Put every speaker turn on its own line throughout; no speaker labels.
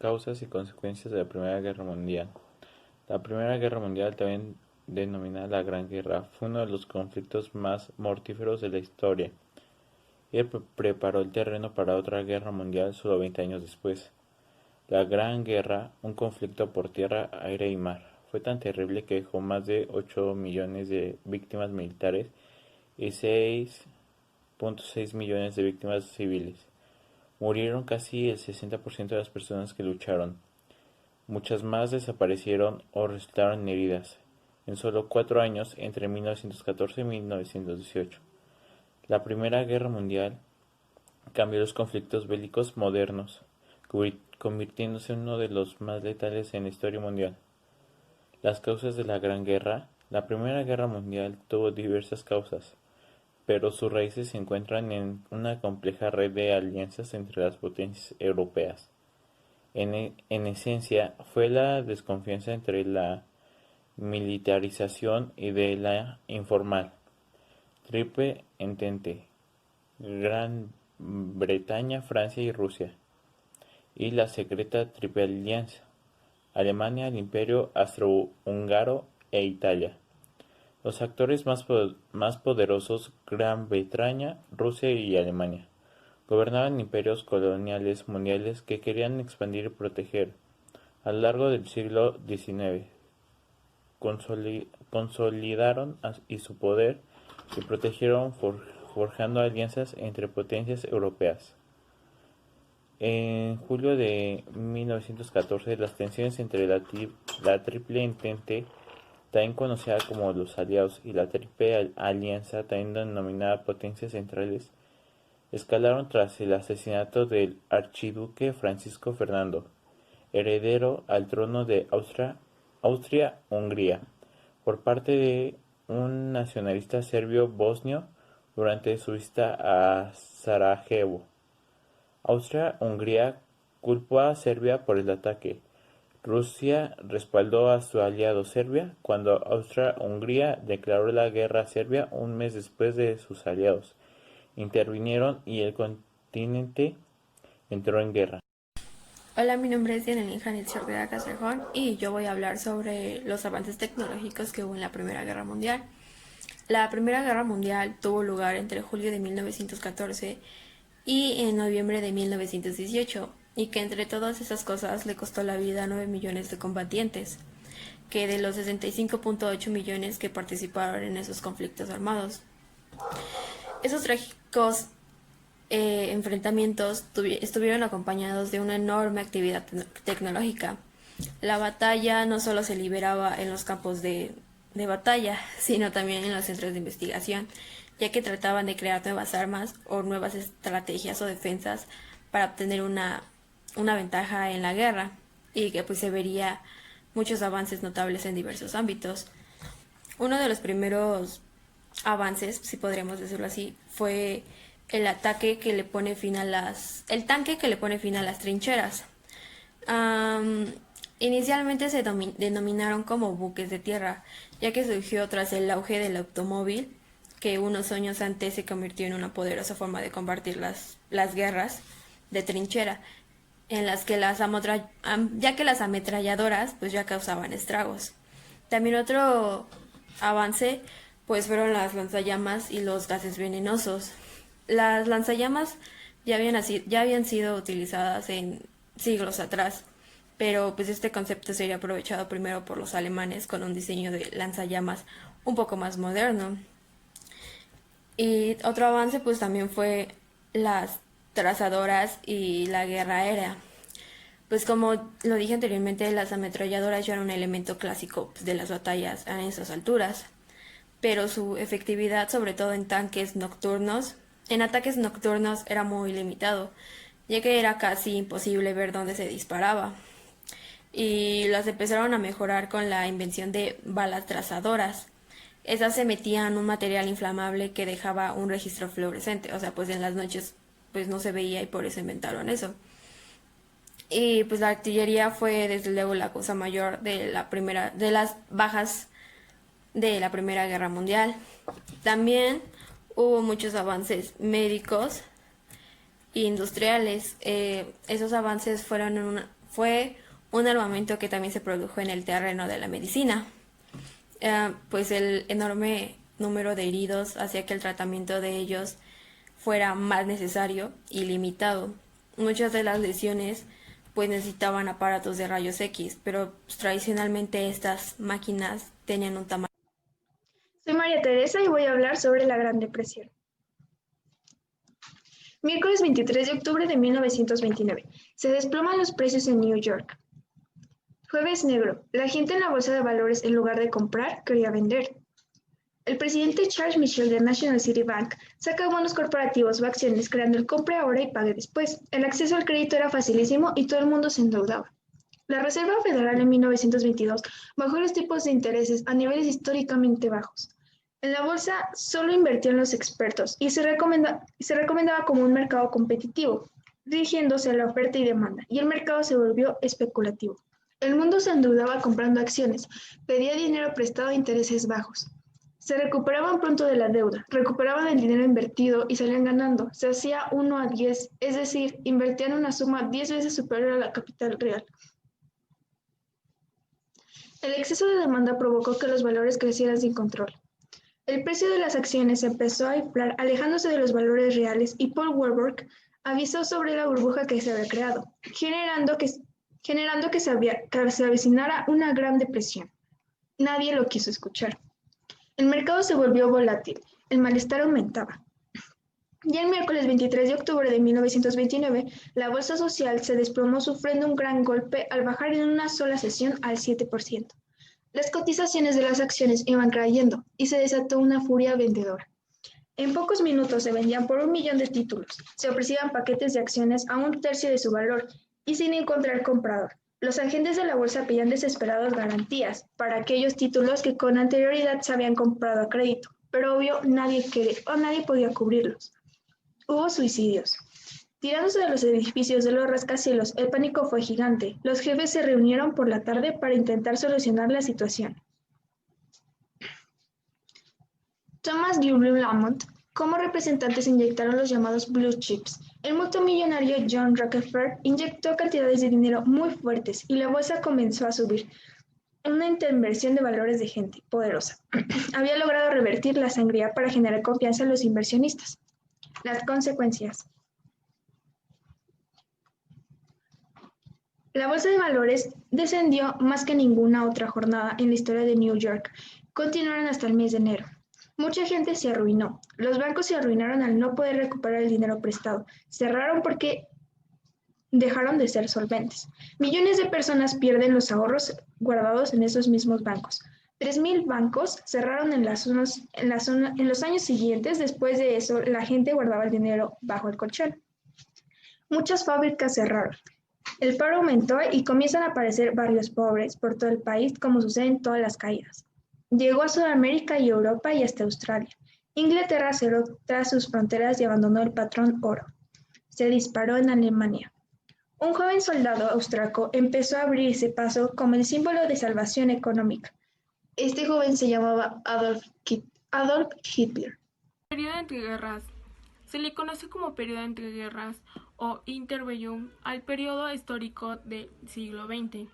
causas y consecuencias de la Primera Guerra Mundial. La Primera Guerra Mundial, también denominada la Gran Guerra, fue uno de los conflictos más mortíferos de la historia. Él preparó el terreno para otra guerra mundial solo 20 años después. La Gran Guerra, un conflicto por tierra, aire y mar, fue tan terrible que dejó más de 8 millones de víctimas militares y 6,6 millones de víctimas civiles. Murieron casi el 60% de las personas que lucharon. Muchas más desaparecieron o resultaron heridas, en solo 4 años entre 1914 y 1918. La Primera Guerra Mundial cambió los conflictos bélicos modernos, convirtiéndose en uno de los más letales en la historia mundial. Las causas de la Gran Guerra. La Primera Guerra Mundial tuvo diversas causas, pero sus raíces se encuentran en una compleja red de alianzas entre las potencias europeas. En esencia, fue la desconfianza entre la militarización y de la informal. Triple Entente: Gran Bretaña, Francia y Rusia. Y la secreta Triple Alianza: Alemania, el Imperio Austrohúngaro e Italia. Los actores más poderosos: Gran Bretaña, Rusia y Alemania. Gobernaban imperios coloniales mundiales que querían expandir y proteger. A lo largo del siglo XIX, consolidaron y su poder y protegieron forjando alianzas entre potencias europeas. En julio de 1914, las tensiones entre la Triple Entente, también conocida como los Aliados, y la Triple Alianza, también denominada Potencias Centrales, escalaron tras el asesinato del archiduque Francisco Fernando, heredero al trono de Austria-Hungría, por parte de un nacionalista serbio bosnio durante su visita a Sarajevo. Austria-Hungría culpó a Serbia por el ataque. Rusia respaldó a su aliado Serbia cuando Austria-Hungría declaró la guerra a Serbia un mes después de sus aliados intervinieron y el continente entró en guerra.
Hola, mi nombre es Yanelin Janitz Ortega Castrejón y yo voy a hablar sobre los avances tecnológicos que hubo en la Primera Guerra Mundial. La Primera Guerra Mundial tuvo lugar entre julio de 1914 y en noviembre de 1918, y que entre todas esas cosas le costó la vida a 9 millones de combatientes, que de los 65,8 millones que participaron en esos conflictos armados. Esos trágicos enfrentamientos estuvieron acompañados de una enorme actividad tecnológica. La batalla no solo se liberaba en los campos de batalla, sino también en los centros de investigación, ya que trataban de crear nuevas armas o nuevas estrategias o defensas para obtener una ventaja en la guerra, y que pues se vería muchos avances notables en diversos ámbitos. Uno de los primeros avances, si podríamos decirlo así, fue el ataque que le pone fin a el tanque que le pone fin a las trincheras. Inicialmente se denominaron como buques de tierra, ya que surgió tras el auge del automóvil, que unos años antes se convirtió en una poderosa forma de combatir las guerras de trinchera, en las que ya que las ametralladoras pues ya causaban estragos. También otro avance pues fueron las lanzallamas y los gases venenosos. Las lanzallamas ya habían sido utilizadas en siglos atrás, pero pues este concepto sería aprovechado primero por los alemanes con un diseño de lanzallamas un poco más moderno. Y otro avance pues también fue las trazadoras y la guerra aérea. Pues como lo dije anteriormente, las ametralladoras ya eran un elemento clásico pues, de las batallas a esas alturas, pero su efectividad, sobre todo en ataques nocturnos, era muy limitado, ya que era casi imposible ver dónde se disparaba. Y las empezaron a mejorar con la invención de balas trazadoras. Esas se metían un material inflamable que dejaba un registro fluorescente, o sea, pues en las noches pues no se veía, y por eso inventaron eso. Y pues la artillería fue desde luego la cosa mayor de las bajas de la Primera Guerra Mundial. También hubo muchos avances médicos e industriales. Esos avances Fue un armamento que también se produjo en el terreno de la medicina, pues el enorme número de heridos hacía que el tratamiento de ellos fuera más necesario y limitado. Muchas de las lesiones pues necesitaban aparatos de rayos X, pero pues, tradicionalmente estas máquinas tenían un tamaño.
Soy María Teresa y voy a hablar sobre la Gran Depresión. Miércoles 23 de octubre de 1929. Se desploman los precios en New York. Jueves negro. La gente en la bolsa de valores, en lugar de comprar, quería vender. El presidente Charles Michel de National City Bank saca bonos corporativos o acciones creando el compre ahora y pague después. El acceso al crédito era facilísimo y todo el mundo se endeudaba. La Reserva Federal en 1922 bajó los tipos de intereses a niveles históricamente bajos. En la bolsa solo invertían los expertos y se recomendaba como un mercado competitivo, dirigiéndose a la oferta y demanda, y el mercado se volvió especulativo. El mundo se endeudaba comprando acciones, pedía dinero prestado a intereses bajos. Se recuperaban pronto de la deuda, recuperaban el dinero invertido y salían ganando. Se hacía 1 a 10, es decir, invertían una suma 10 veces superior a la capital real. El exceso de demanda provocó que los valores crecieran sin control. El precio de las acciones empezó a inflar, alejándose de los valores reales, y Paul Warburg avisó sobre la burbuja que se había creado, generando que se avecinara una gran depresión. Nadie lo quiso escuchar. El mercado se volvió volátil, el malestar aumentaba. Ya el miércoles 23 de octubre de 1929, la bolsa social se desplomó sufriendo un gran golpe al bajar en una sola sesión al 7%. Las cotizaciones de las acciones iban cayendo y se desató una furia vendedora. En pocos minutos se vendían por 1 millón de títulos, se ofrecían paquetes de acciones a 1/3 de su valor y sin encontrar comprador. Los agentes de la bolsa pedían desesperados garantías para aquellos títulos que con anterioridad se habían comprado a crédito, pero obvio nadie podía cubrirlos. Hubo suicidios. Tirándose de los edificios de los rascacielos, el pánico fue gigante. Los jefes se reunieron por la tarde para intentar solucionar la situación. Thomas W. Lamont, como representantes inyectaron los llamados blue chips. El multimillonario John Rockefeller inyectó cantidades de dinero muy fuertes y la bolsa comenzó a subir. Una intervención de valores de gente poderosa. Había logrado revertir la sangría para generar confianza en los inversionistas. Las consecuencias. La bolsa de valores descendió más que ninguna otra jornada en la historia de New York. Continuaron hasta el mes de enero. Mucha gente se arruinó. Los bancos se arruinaron al no poder recuperar el dinero prestado. Cerraron porque dejaron de ser solventes. Millones de personas pierden los ahorros guardados en esos mismos bancos. 3,000 bancos cerraron en los años siguientes. Después de eso, la gente guardaba el dinero bajo el colchón. Muchas fábricas cerraron. El paro aumentó y comienzan a aparecer barrios pobres por todo el país, como sucede en todas las caídas. Llegó a Sudamérica y Europa y hasta Australia. Inglaterra cerró tras sus fronteras y abandonó el patrón oro. Se disparó en Alemania. Un joven soldado austriaco empezó a abrirse paso como el símbolo de salvación económica. Este joven se llamaba Adolf Hitler.
Periodo entre guerras. Se le conoce como periodo entre guerras o interbellum al periodo histórico del siglo XX,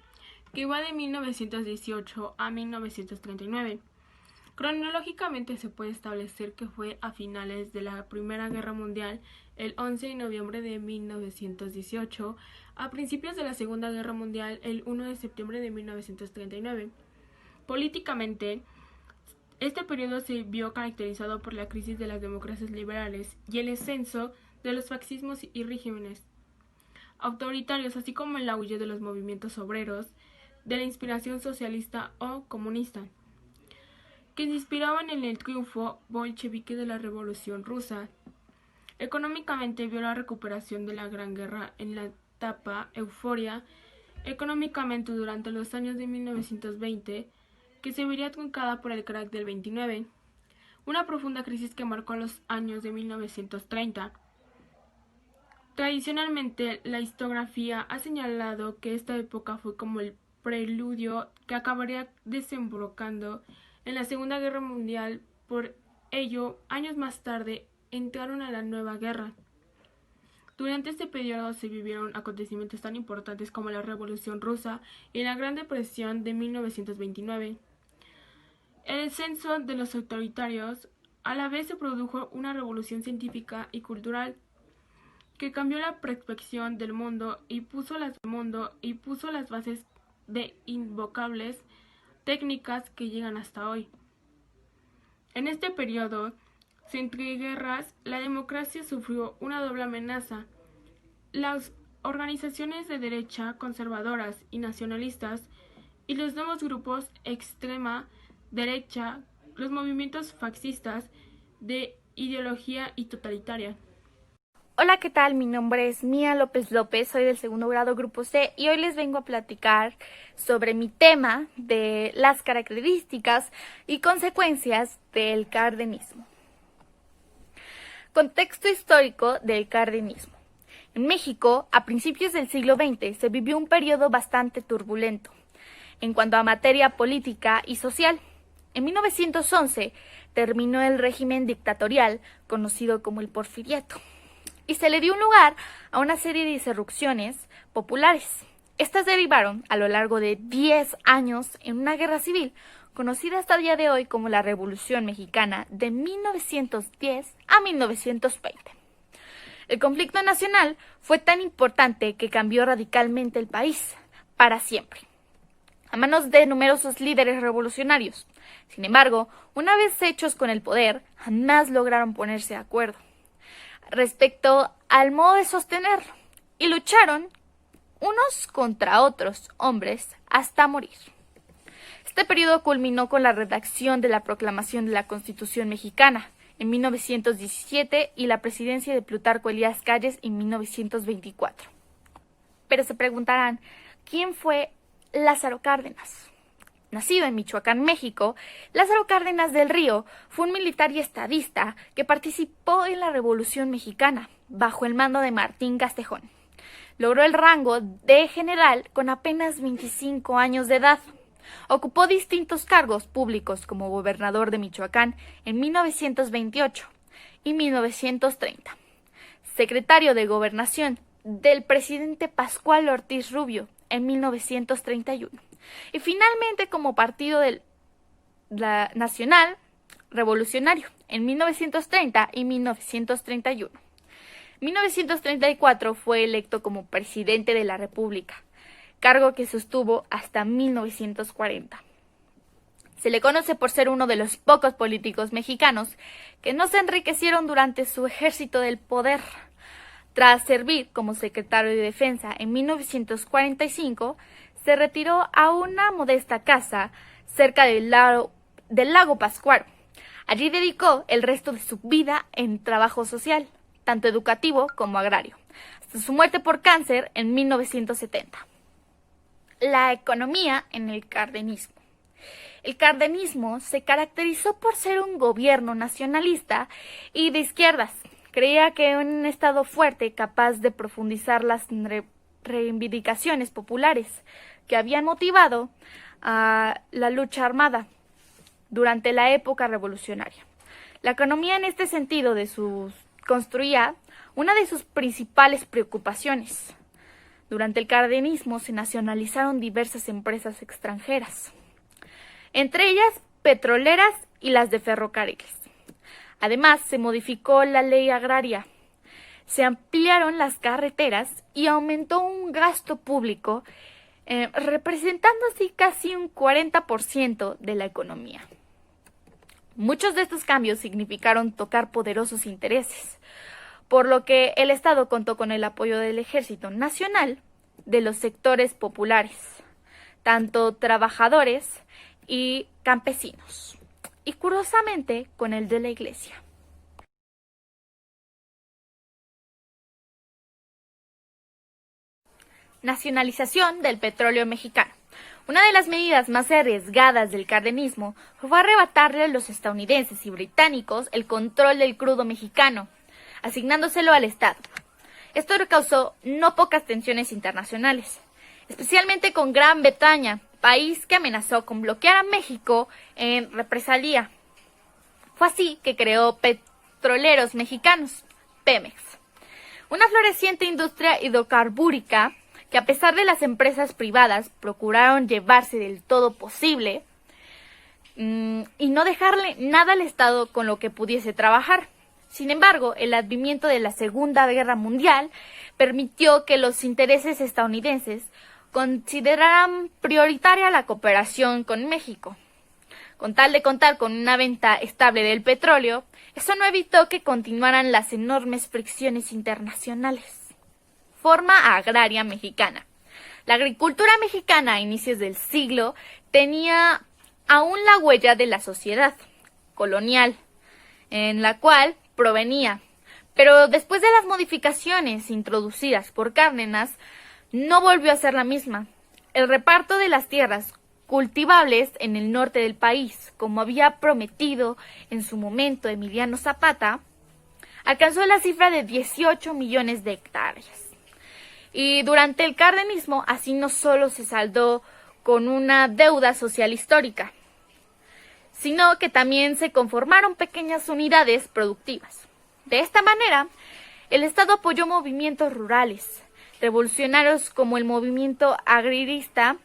que va de 1918 a 1939. Cronológicamente se puede establecer que fue a finales de la Primera Guerra Mundial, el 11 de noviembre de 1918, a principios de la Segunda Guerra Mundial, el 1 de septiembre de 1939. Políticamente, este periodo se vio caracterizado por la crisis de las democracias liberales y el ascenso de los fascismos y regímenes autoritarios, así como el auge de los movimientos obreros de la inspiración socialista o comunista, que se inspiraban en el triunfo bolchevique de la Revolución Rusa. Económicamente vio la recuperación de la Gran Guerra en la etapa euforia económicamente durante los años de 1920, que se vería truncada por el crack del 29, una profunda crisis que marcó los años de 1930. Tradicionalmente, la historiografía ha señalado que esta época fue como el preludio que acabaría desembocando en la Segunda Guerra Mundial. Por ello, años más tarde, entraron a la Nueva Guerra. Durante este periodo se vivieron acontecimientos tan importantes como la Revolución Rusa y la Gran Depresión de 1929. El descenso de los autoritarios, a la vez se produjo una revolución científica y cultural que cambió la perspectiva del mundo y puso las bases de invocables técnicas que llegan hasta hoy. En este periodo, entre guerras, la democracia sufrió una doble amenaza. Las organizaciones de derecha, conservadoras y nacionalistas, y los nuevos grupos extrema derecha, los movimientos fascistas de ideología y totalitaria.
Hola, ¿qué tal? Mi nombre es Mía López López, soy del segundo grado Grupo C y hoy les vengo a platicar sobre mi tema de las características y consecuencias del cardenismo. Contexto histórico del cardenismo. En México, a principios del siglo XX, se vivió un periodo bastante turbulento en cuanto a materia política y social. En 1911 terminó el régimen dictatorial conocido como el Porfiriato y se le dio un lugar a una serie de insurrecciones populares. Estas derivaron a lo largo de 10 años en una guerra civil conocida hasta el día de hoy como la Revolución Mexicana de 1910 a 1920. El conflicto nacional fue tan importante que cambió radicalmente el país para siempre, a manos de numerosos líderes revolucionarios. Sin embargo, una vez hechos con el poder, jamás lograron ponerse de acuerdo respecto al modo de sostenerlo y lucharon unos contra otros hombres hasta morir. Este periodo culminó con la redacción de la Proclamación de la Constitución Mexicana en 1917 y la presidencia de Plutarco Elías Calles en 1924. Pero se preguntarán, ¿quién fue Lázaro Cárdenas? Nacido en Michoacán, México, Lázaro Cárdenas del Río fue un militar y estadista que participó en la Revolución Mexicana bajo el mando de Martín Castejón. Logró el rango de general con apenas 25 años de edad. Ocupó distintos cargos públicos como gobernador de Michoacán en 1928 y 1930, secretario de Gobernación del presidente Pascual Ortiz Rubio en 1931 y finalmente como partido nacional revolucionario en 1930 y 1931. En 1934 fue electo como presidente de la República, cargo que sostuvo hasta 1940. Se le conoce por ser uno de los pocos políticos mexicanos que no se enriquecieron durante su ejército del poder. Tras servir como secretario de Defensa en 1945, se retiró a una modesta casa cerca del lago Pátzcuaro. Allí dedicó el resto de su vida en trabajo social, tanto educativo como agrario, hasta su muerte por cáncer en 1970. La economía en el cardenismo. El cardenismo se caracterizó por ser un gobierno nacionalista y de izquierdas. Creía que un Estado fuerte capaz de profundizar las reivindicaciones populares que habían motivado a la lucha armada durante la época revolucionaria. La economía en este sentido construía una de sus principales preocupaciones. Durante el cardenismo se nacionalizaron diversas empresas extranjeras, entre ellas petroleras y las de ferrocarriles. Además, se modificó la ley agraria, se ampliaron las carreteras y aumentó un gasto público, representando así casi un 40% de la economía. Muchos de estos cambios significaron tocar poderosos intereses, por lo que el Estado contó con el apoyo del Ejército Nacional, de los sectores populares, tanto trabajadores y campesinos, y curiosamente con el de la Iglesia. Nacionalización del petróleo mexicano. Una de las medidas más arriesgadas del cardenismo fue arrebatarle a los estadounidenses y británicos el control del crudo mexicano, asignándoselo al Estado. Esto causó no pocas tensiones internacionales, especialmente con Gran Bretaña, país que amenazó con bloquear a México en represalia. Fue así que creó Petroleros Mexicanos, Pemex, Una floreciente industria hidrocarbúrica que, a pesar de las empresas privadas, procuraron llevarse del todo posible y no dejarle nada al Estado con lo que pudiese trabajar. Sin embargo, el advenimiento de la Segunda Guerra Mundial permitió que los intereses estadounidenses consideraran prioritaria la cooperación con México. Con tal de contar con una venta estable del petróleo, eso no evitó que continuaran las enormes fricciones internacionales. Forma agraria mexicana. La agricultura mexicana a inicios del siglo tenía aún la huella de la sociedad colonial, en la cual provenía, pero después de las modificaciones introducidas por Cárdenas, no volvió a ser la misma. El reparto de las tierras cultivables en el norte del país, como había prometido en su momento Emiliano Zapata, alcanzó la cifra de 18 millones de hectáreas. Y durante el cardenismo, así no solo se saldó con una deuda social histórica, sino que también se conformaron pequeñas unidades productivas. De esta manera, el Estado apoyó movimientos rurales, revolucionarios como el movimiento agrarista,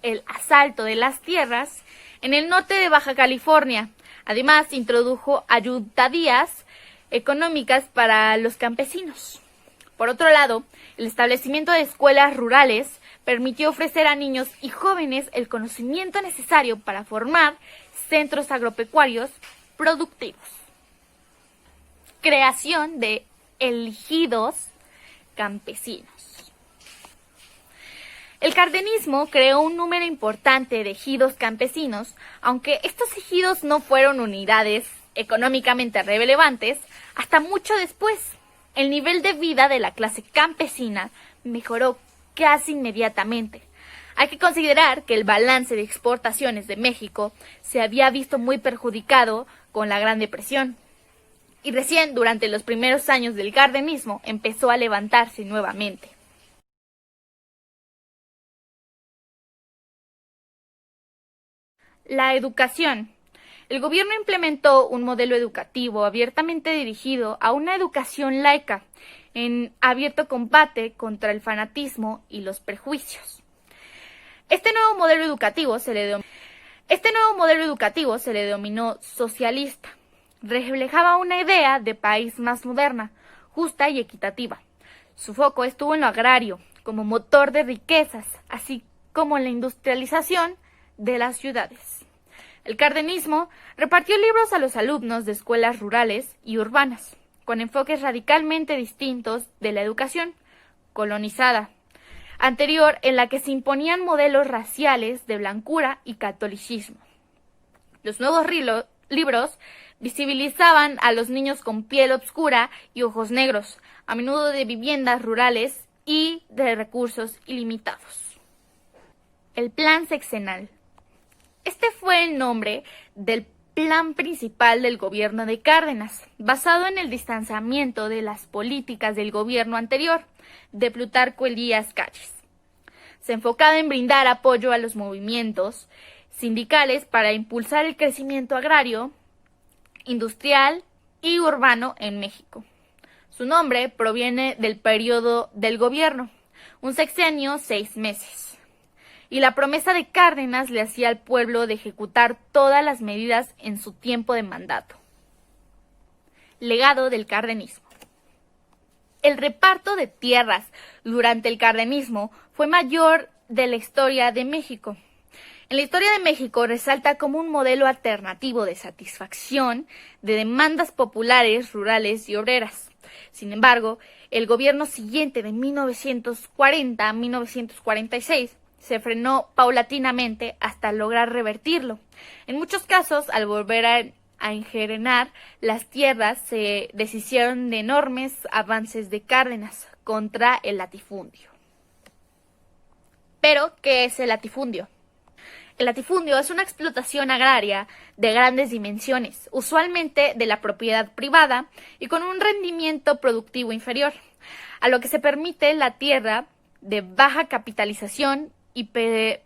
el asalto de las tierras en el norte de Baja California. Además, introdujo ayudas económicas para los campesinos. Por otro lado, el establecimiento de escuelas rurales permitió ofrecer a niños y jóvenes el conocimiento necesario para formar centros agropecuarios productivos. Creación de ejidos campesinos. El cardenismo creó un número importante de ejidos campesinos, aunque estos ejidos no fueron unidades económicamente relevantes hasta mucho después. El nivel de vida de la clase campesina mejoró casi inmediatamente. Hay que considerar que el balance de exportaciones de México se había visto muy perjudicado con la Gran Depresión, y recién durante los primeros años del cardenismo empezó a levantarse nuevamente. La educación. El gobierno implementó un modelo educativo abiertamente dirigido a una educación laica, en abierto combate contra el fanatismo y los prejuicios. Este nuevo modelo educativo se le denominó socialista. Reflejaba una idea de país más moderna, justa y equitativa. Su foco estuvo en lo agrario, como motor de riquezas, así como en la industrialización de las ciudades. El cardenismo repartió libros a los alumnos de escuelas rurales y urbanas, con enfoques radicalmente distintos de la educación colonizada anterior, en la que se imponían modelos raciales de blancura y catolicismo. Los nuevos libros visibilizaban a los niños con piel oscura y ojos negros, a menudo de viviendas rurales y de recursos ilimitados. El Plan Sexenal. Este fue el nombre del plan principal del gobierno de Cárdenas, basado en el distanciamiento de las políticas del gobierno anterior, de Plutarco Elías Calles. Se enfocaba en brindar apoyo a los movimientos sindicales para impulsar el crecimiento agrario, industrial y urbano en México. Su nombre proviene del periodo del gobierno, un sexenio, 6 meses. Y la promesa de Cárdenas le hacía al pueblo de ejecutar todas las medidas en su tiempo de mandato. Legado del cardenismo. El reparto de tierras durante el cardenismo fue mayor de la historia de México. En la historia de México resalta como un modelo alternativo de satisfacción de demandas populares, rurales y obreras. Sin embargo, el gobierno siguiente de 1940 a 1946 se frenó paulatinamente hasta lograr revertirlo. En muchos casos, al volver a engerenar las tierras, se deshicieron de enormes avances de Cárdenas contra el latifundio. Pero, ¿qué es el latifundio? El latifundio es una explotación agraria de grandes dimensiones, usualmente de la propiedad privada y con un rendimiento productivo inferior, a lo que se permite la tierra de baja capitalización y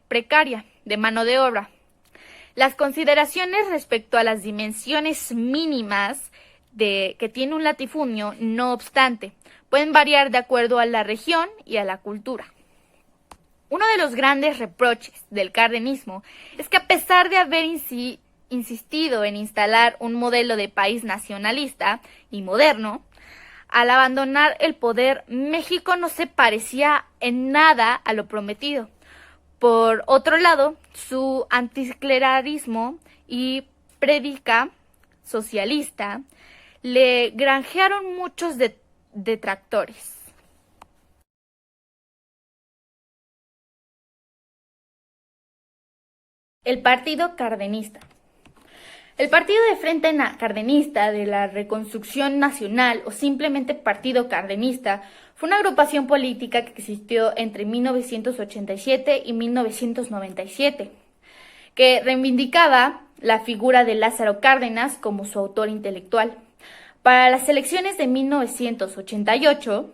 precaria de mano de obra. Las consideraciones respecto a las dimensiones mínimas que tiene un latifundio, no obstante, pueden variar de acuerdo a la región y a la cultura. Uno de los grandes reproches del cardenismo es que a pesar de haber insistido en instalar un modelo de país nacionalista y moderno, al abandonar el poder, México no se parecía en nada a lo prometido. Por otro lado, su anticlericalismo y prédica socialista le granjearon muchos detractores. El Partido Cardenista. El Partido de Frente Cardenista de la Reconstrucción Nacional, o simplemente Partido Cardenista, fue una agrupación política que existió entre 1987 y 1997, que reivindicaba la figura de Lázaro Cárdenas como su autor intelectual. Para las elecciones de 1988,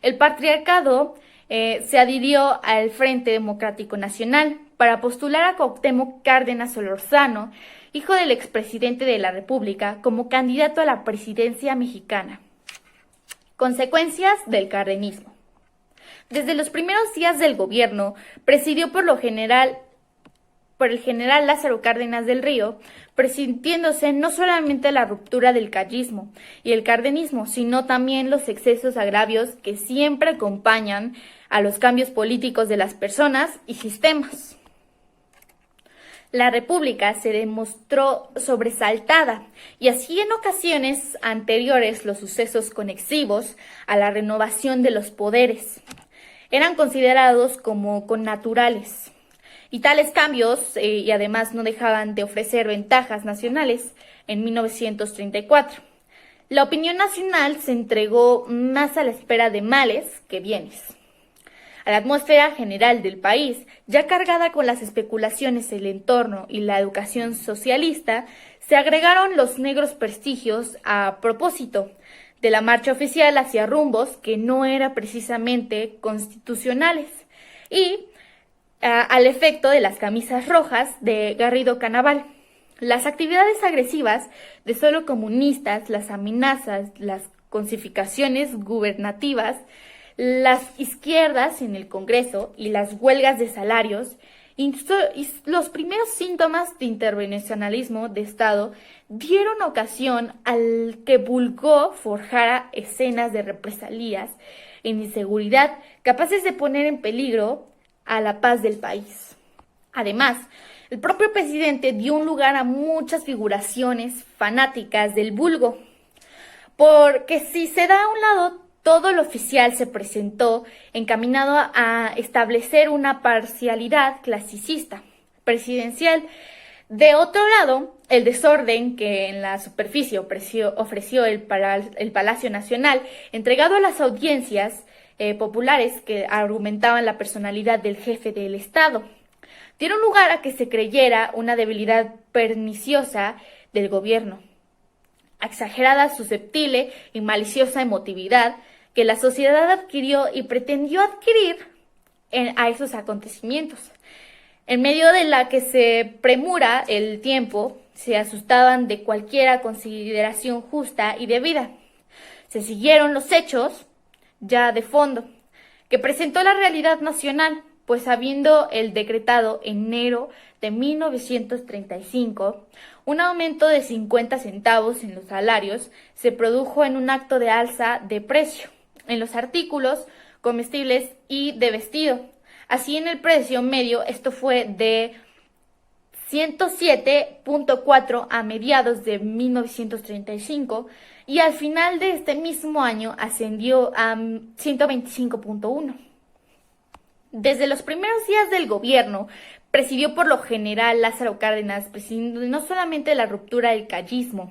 el patriarcado se adhirió al Frente Democrático Nacional para postular a Cuauhtémoc Cárdenas Solórzano, hijo del expresidente de la República, como candidato a la presidencia mexicana. Consecuencias del cardenismo. Desde los primeros días del gobierno, presidido por el general Lázaro Cárdenas del Río, presintiéndose no solamente la ruptura del callismo y el cardenismo, sino también los excesos agravios que siempre acompañan a los cambios políticos de las personas y sistemas. La República se demostró sobresaltada y así en ocasiones anteriores los sucesos conexivos a la renovación de los poderes eran considerados como connaturales. Y tales cambios, y además no dejaban de ofrecer ventajas nacionales en 1934. La opinión nacional se entregó más a la espera de males que bienes. A la atmósfera general del país, ya cargada con las especulaciones del entorno y la educación socialista, se agregaron los negros prestigios a propósito de la marcha oficial hacia rumbos que no eran precisamente constitucionales y al efecto de las camisas rojas de Garrido Canaval. Las actividades agresivas de solo comunistas, las amenazas, las conspiraciones gubernativas, las izquierdas en el Congreso y las huelgas de salarios y los primeros síntomas de intervencionalismo de Estado dieron ocasión al que Bulgó forjara escenas de represalias en inseguridad capaces de poner en peligro a la paz del país. Además, el propio presidente dio un lugar a muchas figuraciones fanáticas del vulgo, porque si se da a un lado todo lo oficial se presentó encaminado a establecer una parcialidad clasicista presidencial. De otro lado, el desorden que en la superficie ofreció el Palacio Nacional, entregado a las audiencias populares que argumentaban la personalidad del jefe del Estado, dieron lugar a que se creyera una debilidad perniciosa del gobierno, exagerada, susceptible y maliciosa emotividad que la sociedad adquirió y pretendió adquirir a esos acontecimientos. En medio de la que se premura el tiempo, se asustaban de cualquier consideración justa y debida. Se siguieron los hechos ya de fondo, que presentó la realidad nacional, pues habiendo el decretado en enero de 1935 un aumento de 50 centavos en los salarios, se produjo en un acto de alza de precio en los artículos comestibles y de vestido. Así en el precio medio esto fue de 107.4 a mediados de 1935 y al final de este mismo año ascendió a 125.1. Desde los primeros días del gobierno, presidió por lo general Lázaro Cárdenas, presidiendo no solamente la ruptura del callismo,